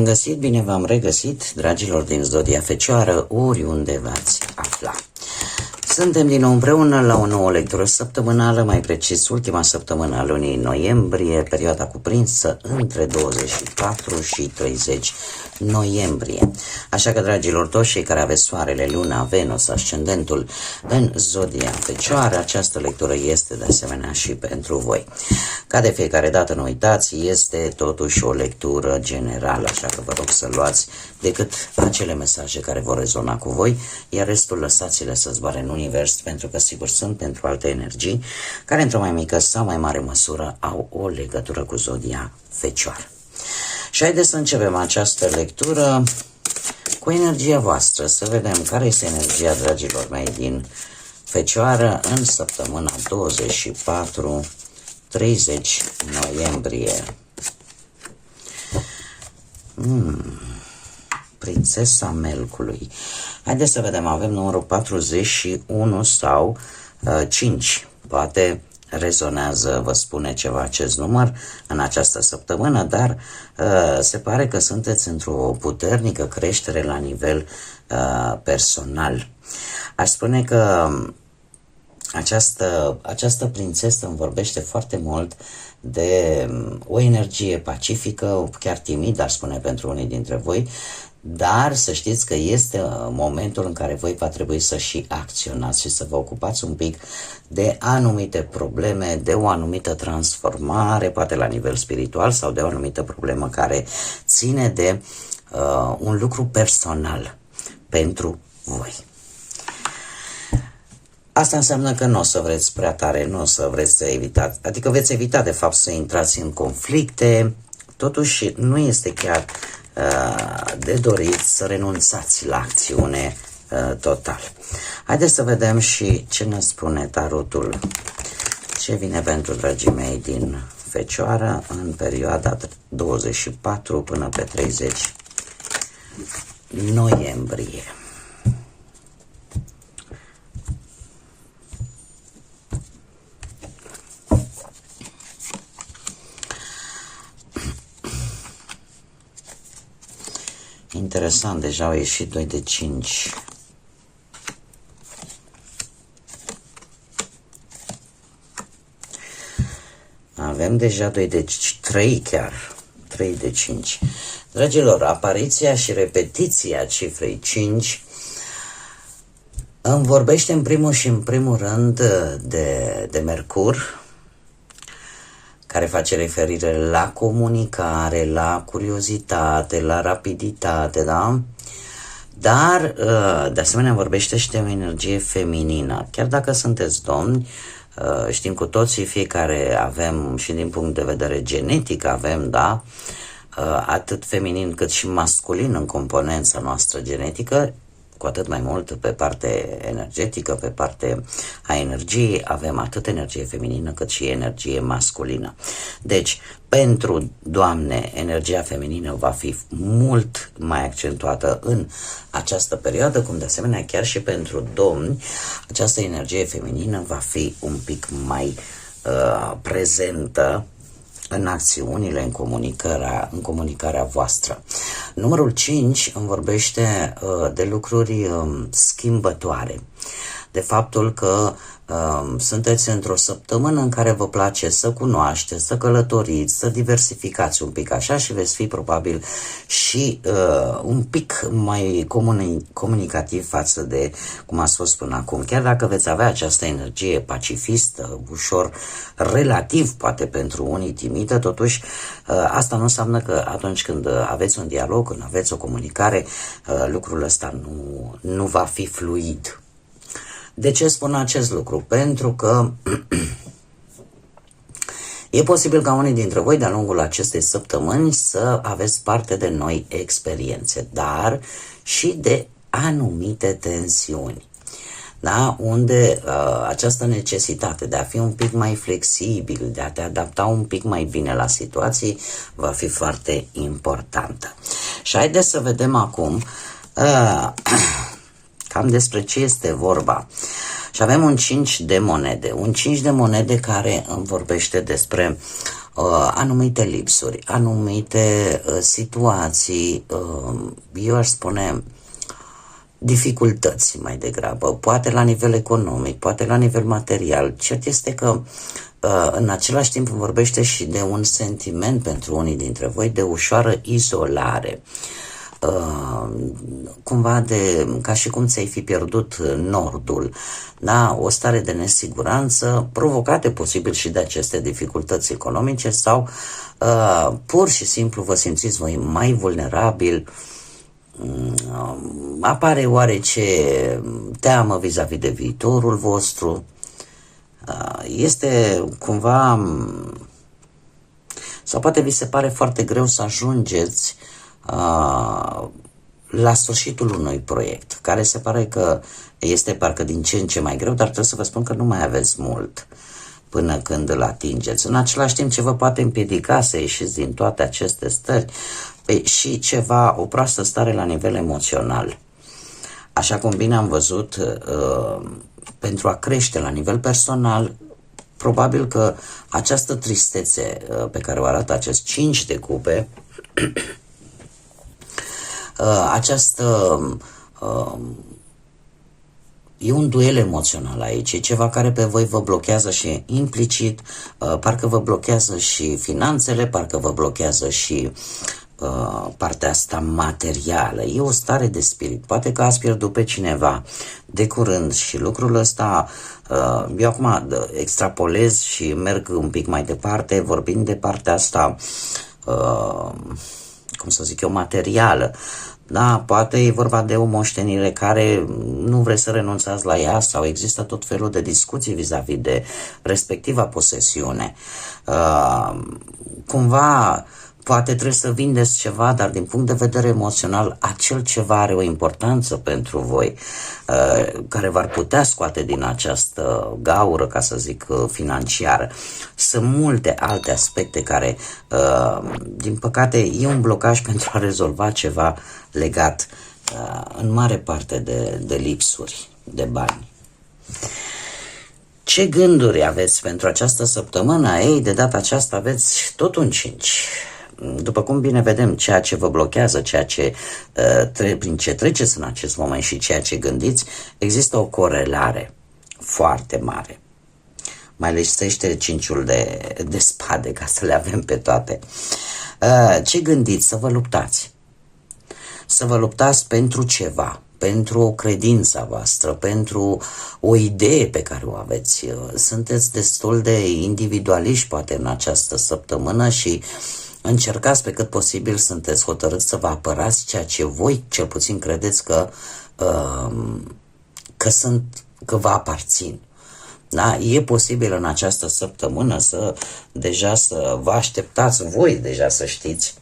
găsit, bine v-am regăsit, dragilor din Zodia Fecioară, oriunde v-ați afla. Suntem din nou împreună la o nouă lectură săptămânală, mai precis ultima săptămână a lunii noiembrie, perioada cuprinsă între 24 și 30 noiembrie. Așa că, dragilor, toți cei care aveți soarele, luna, Venus, ascendentul în Zodia Fecioară, această lectură este de asemenea și pentru voi. Ca de fiecare dată, nu uitați, este totuși o lectură generală, așa că vă rog să luați decât acele mesaje care vor rezona cu voi, iar restul lăsați-le să zboare în univers, pentru că sigur sunt pentru alte energii care într-o mai mică sau mai mare măsură au o legătură cu Zodia Fecioară. Și haideți să începem această lectură cu energia voastră, să vedem care este energia, dragilor mei, din Fecioară în săptămâna 24-30 noiembrie. Prințesa Melcului. Haideți să vedem, avem numărul 41 sau 5. Poate rezonează, vă spune ceva acest număr în această săptămână, dar se pare că sunteți într-o puternică creștere la nivel personal. Aș spune că această prințesă îmi vorbește foarte mult de o energie pacifică, chiar timidă, aș spune pentru unii dintre voi, dar să știți că este momentul în care voi va trebui să și acționați și să vă ocupați un pic de anumite probleme, de o anumită transformare, poate la nivel spiritual, sau de o anumită problemă care ține de un lucru personal pentru voi. Asta înseamnă că nu o să vreți prea tare, nu o să vreți să evitați, adică veți evita de fapt să intrați în conflicte, totuși nu este chiar de dorit să renunțați la acțiune total. Haideți să vedem și ce ne spune tarotul, ce vine pentru dragii mei din Fecioară în perioada 24 până pe 30 noiembrie. Interesant, deja au ieșit 2 de 5. Avem deja 2 de 3 chiar. 3 de 5. Dragilor, apariția și repetiția cifrei 5 îmi vorbește în primul rând de Mercur, care face referire la comunicare, la curiozitate, la rapiditate, da? Dar, de asemenea, vorbește și de o energie feminină. Chiar dacă sunteți domni, știm cu toții, fiecare avem, și din punct de vedere genetic avem, da? Atât feminin cât și masculin în componența noastră genetică, cu atât mai mult pe parte energetică, pe parte a energiei, avem atât energie feminină cât și energie masculină. Deci, pentru doamne, energia feminină va fi mult mai accentuată în această perioadă, cum de asemenea chiar și pentru domni, această energie feminină va fi un pic mai prezentă în acțiunile, în comunicarea voastră. Numărul 5 îmi vorbește de lucruri schimbătoare, de faptul că sunteți într-o săptămână în care vă place să cunoașteți, să călătoriți, să diversificați un pic așa și veți fi probabil și un pic mai comunicativ față de cum ați fost până acum. Chiar dacă veți avea această energie pacifistă, ușor, relativ, poate pentru unii timidă, totuși asta nu înseamnă că atunci când aveți un dialog, când aveți o comunicare, lucrul ăsta nu va fi fluid. De ce spun acest lucru? Pentru că e posibil ca unii dintre voi de-a lungul acestei săptămâni să aveți parte de noi experiențe, dar și de anumite tensiuni, da? Unde această necesitate de a fi un pic mai flexibil, de a te adapta un pic mai bine la situații, va fi foarte importantă. Și haideți să vedem acum cam despre ce este vorba. Și avem un 5 de monede. Un 5 de monede care îmi vorbește despre anumite lipsuri, anumite situații, eu aș spune dificultăți mai degrabă, poate la nivel economic, poate la nivel material. Cert este că în același timp vorbește și de un sentiment pentru unii dintre voi de ușoară izolare. Cumva ca și cum ți-ai fi pierdut nordul, da? O stare de nesiguranță provocate posibil și de aceste dificultăți economice sau pur și simplu vă simțiți voi mai vulnerabil, apare oarece teamă vis-a-vis de viitorul vostru, este cumva, sau poate vi se pare foarte greu să ajungeți la sfârșitul unui proiect, care se pare că este parcă din ce în ce mai greu, dar trebuie să vă spun că nu mai aveți mult până când îl atingeți. În același timp, ce vă poate împiedica să ieșiți din toate aceste stări și ceva, o proastă stare la nivel emoțional. Așa cum bine am văzut, pentru a crește la nivel personal, probabil că această tristețe pe care o arată acest 5 de cupe, această e un duel emoțional aici, e ceva care pe voi vă blochează și implicit, parcă vă blochează și finanțele, parcă vă blochează și partea asta materială. E o stare de spirit. Poate că ați pierdut pe cineva de curând și lucrul ăsta, eu acum extrapolez și merg un pic mai departe, vorbind de partea asta, cum să zic eu, materială. Da, poate e vorba de o moștenire care nu vreți să renunțați la ea sau există tot felul de discuții vis-a-vis de respectiva posesiune. Cumva poate trebuie să vindeți ceva, dar din punct de vedere emoțional acel ceva are o importanță pentru voi, care v-ar putea scoate din această gaură, ca să zic, financiară. Sunt multe alte aspecte care, din păcate, e un blocaj pentru a rezolva ceva legat în mare parte de lipsuri de bani. Ce gânduri aveți pentru această săptămână? Ei, de data aceasta aveți tot un 5. După cum bine vedem, ceea ce vă blochează, prin ce treceți în acest moment și ceea ce gândiți, există o corelare foarte mare. Mai lipsește 5-ul de spade ca să le avem pe toate. Ce gândiți? Să vă luptați. Să vă luptați pentru ceva, pentru credința voastră, pentru o idee pe care o aveți. Sunteți destul de individualiști poate în această săptămână și încercați pe cât posibil, sunteți hotărâți să vă apărați ceea ce voi cel puțin credeți că vă aparțin. Da? E posibil în această săptămână să vă așteptați voi deja să știți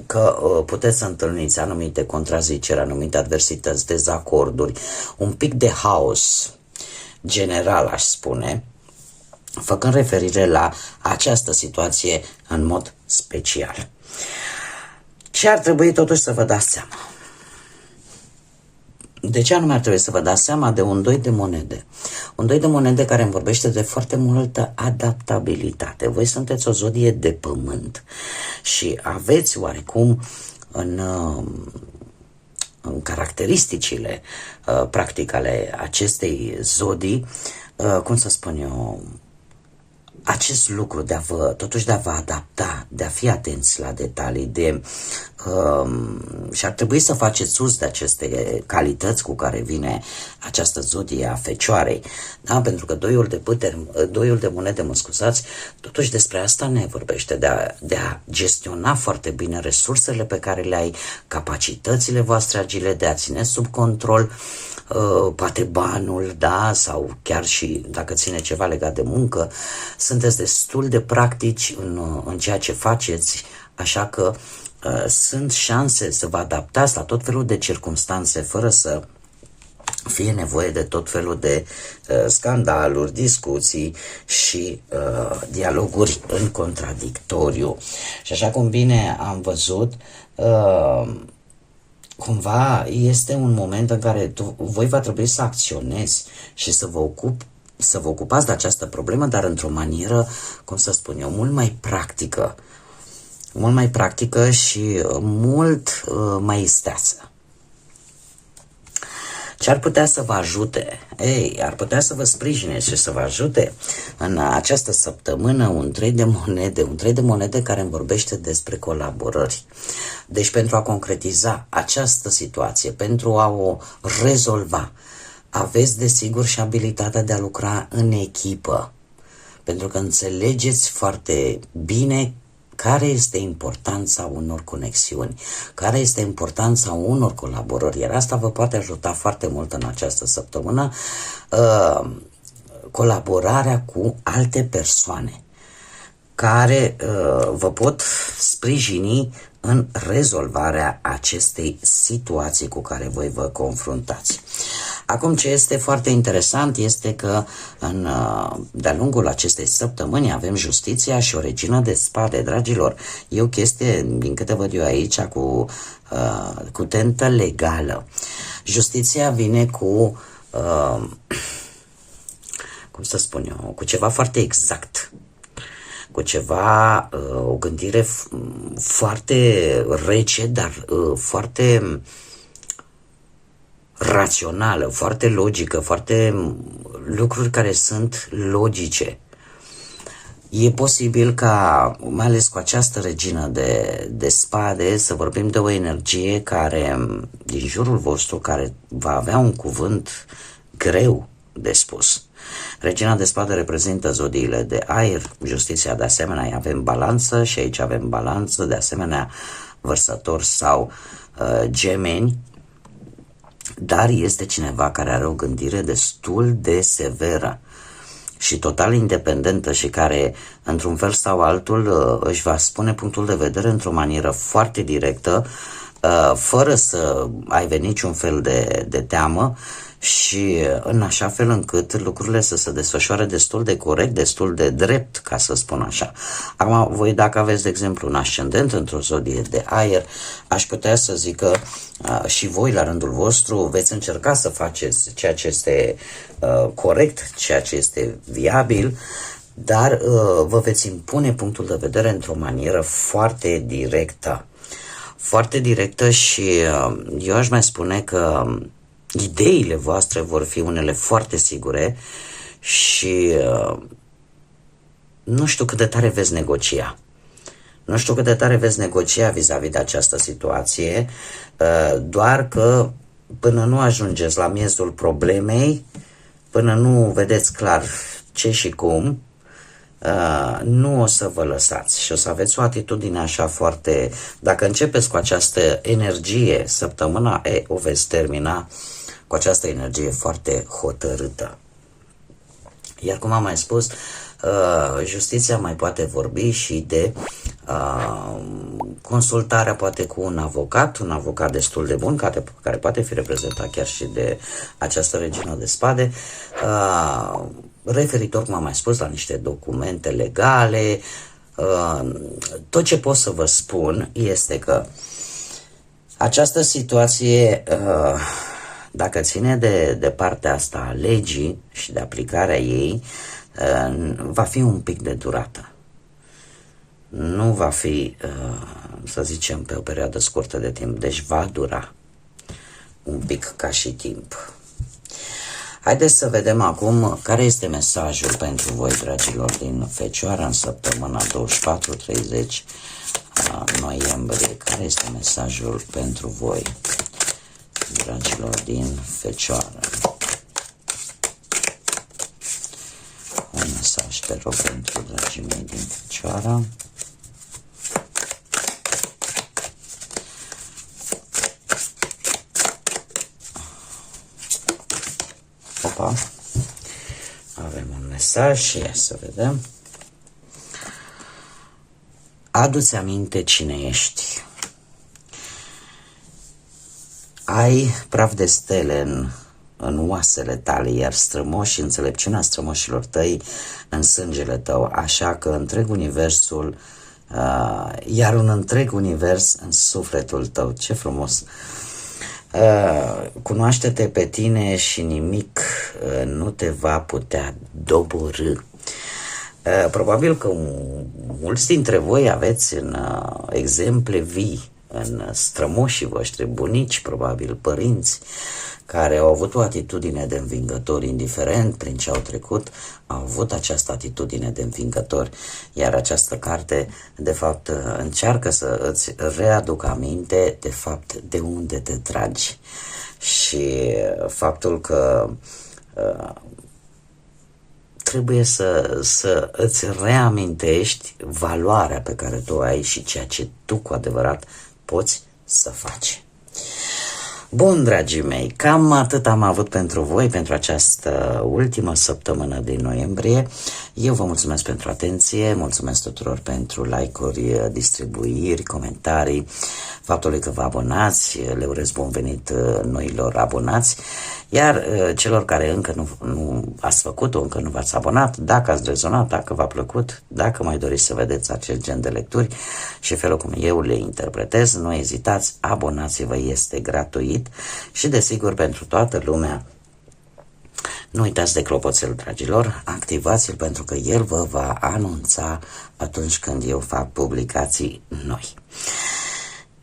că puteți să întâlniți anumite contraziceri, anumite adversități, dezacorduri, un pic de haos general, aș spune, făcând referire la această situație în mod special. Ce ar trebui totuși să vă dați seama? De ce anume ar trebui să vă dați seama? De un 2 de monede. Un 2 de monede care îmi vorbește de foarte multă adaptabilitate. Voi sunteți o zodie de pământ și aveți oarecum în caracteristicile practic ale acestei zodii, cum să spun eu, acest lucru totuși de a vă adapta, de a fi atenți la detalii, și ar trebui să faceți uz de aceste calități cu care vine această zodie a Fecioarei, da? Pentru că doiul de monede, mă scuzați, totuși despre asta ne vorbește, de a gestiona foarte bine resursele pe care le ai, capacitățile voastre agile, de a ține sub control poate banul, da, sau chiar și dacă ține ceva legat de muncă. Sunteți destul de practici în ceea ce faceți, așa că sunt șanse să vă adaptați la tot felul de circumstanțe fără să fie nevoie de tot felul de scandaluri, discuții și dialoguri în contradictoriu. Și așa cum bine am văzut, cumva este un moment în care voi va trebui să acționezi și să vă să vă ocupați de această problemă, dar într-o manieră, cum să spun eu, mult mai practică. Mult mai practică și mult mai isteață. Ce ar putea să vă ajute? Ar putea să vă sprijine și să vă ajute în această săptămână un trei de monede care îmi vorbește despre colaborări. Deci pentru a concretiza această situație, pentru a o rezolva, aveți desigur și abilitatea de a lucra în echipă, pentru că înțelegeți foarte bine care este importanța unor conexiuni, care este importanța unor colaborări, iar asta vă poate ajuta foarte mult în această săptămână, colaborarea cu alte persoane care vă pot sprijini în rezolvarea acestei situații cu care voi vă confruntați. Acum, ce este foarte interesant este că de-a lungul acestei săptămâni avem justiția și o regină de spade, dragilor. E o chestie, din câte văd eu aici, cu tentă legală. Justiția vine cu, cum să spun eu, cu ceva foarte exact, cu ceva, o gândire foarte rece, dar foarte rațională, foarte logică, foarte lucruri care sunt logice. E posibil ca, mai ales cu această regină de spade, să vorbim de o energie care, din jurul vostru, care va avea un cuvânt greu de spus. Regina de spade reprezintă zodiile de aer, justiția de asemenea, avem balanță și aici avem balanță, de asemenea vărsător sau gemeni, dar este cineva care are o gândire destul de severă și total independentă și care, într-un fel sau altul, își va spune punctul de vedere într-o manieră foarte directă, fără să aibă niciun fel de teamă și în așa fel încât lucrurile să se desfășoare destul de corect, destul de drept, ca să spun așa. Acum, voi dacă aveți, de exemplu, un ascendent într-o zodie de aer, aș putea să zic că și voi, la rândul vostru, veți încerca să faceți ceea ce este corect, ceea ce este viabil, dar vă veți impune punctul de vedere într-o manieră foarte directă. Foarte directă și eu aș mai spune că ideile voastre vor fi unele foarte sigure și nu știu cât de tare veți negocia. Nu știu cât de tare veți negocia vis-a-vis de această situație, doar că până nu ajungeți la miezul problemei, până nu vedeți clar ce și cum, nu o să vă lăsați și o să aveți o atitudine așa foarte... Dacă începeți cu această energie săptămâna, o veți termina cu această energie foarte hotărâtă. Iar cum am mai spus, justiția mai poate vorbi și de consultarea poate cu un avocat destul de bun, care poate fi reprezentat chiar și de această regină de spade, referitor, cum am mai spus, la niște documente legale. Tot ce pot să vă spun este că această situație, dacă ține de partea asta a legii și de aplicarea ei, va fi un pic de durată. Nu va fi, să zicem, pe o perioadă scurtă de timp, deci va dura un pic ca și timp. Haideți să vedem acum care este mesajul pentru voi, dragilor, din Fecioară în săptămâna 24-30 noiembrie. Care este mesajul pentru voi, dragilor, din Fecioară? Un mesaj, te rog, pentru dragii mei din Fecioară. Opa, avem un mesaj și ia să vedem. Adu-ți aminte cine ești. Ai praf de stele în oasele tale, iar strămoși, înțelepciunea strămoșilor tăi în sângele tău, așa că întreg universul, iar un întreg univers în sufletul tău. Ce frumos! Cunoaște-te pe tine și nimic nu te va putea doborî. Probabil că mulți dintre voi aveți în exemple vii, în strămoșii voștri, bunici, probabil părinți, care au avut o atitudine de învingători, indiferent prin ce au trecut, au avut această atitudine de învingători. Iar această carte, de fapt, încearcă să îți readucă aminte, de fapt, de unde te tragi. Și faptul că trebuie să îți reamintești valoarea pe care tu o ai și ceea ce tu cu adevărat poți să faci. Bun, dragii mei, cam atât am avut pentru voi, pentru această ultimă săptămână din noiembrie. Eu vă mulțumesc pentru atenție, mulțumesc tuturor pentru like-uri, distribuiri, comentarii, faptului că vă abonați, le urez bun venit noilor abonați, iar celor care încă nu ați făcut-o, încă nu v-ați abonat, dacă ați rezonat, dacă v-a plăcut, dacă mai doriți să vedeți acel gen de lecturi și felul cum eu le interpretez, nu ezitați, abonați-vă, este gratuit și desigur pentru toată lumea. Nu uitați de clopoțel, dragilor, activați-l pentru că el vă va anunța atunci când eu fac publicații noi.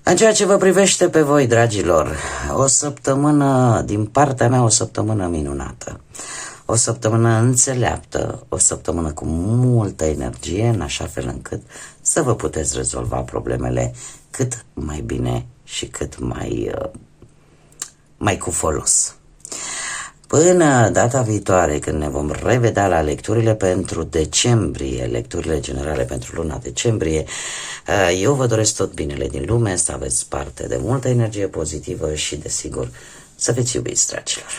În ceea ce vă privește pe voi, dragilor, o săptămână, din partea mea, o săptămână minunată, o săptămână înțeleaptă, o săptămână cu multă energie, în așa fel încât să vă puteți rezolva problemele cât mai bine și cât mai cu folos. Până data viitoare, când ne vom revedea la lecturile pentru decembrie, lecturile generale pentru luna decembrie, eu vă doresc tot binele din lume, să aveți parte de multă energie pozitivă și, desigur, să fiți iubiți, dragilor.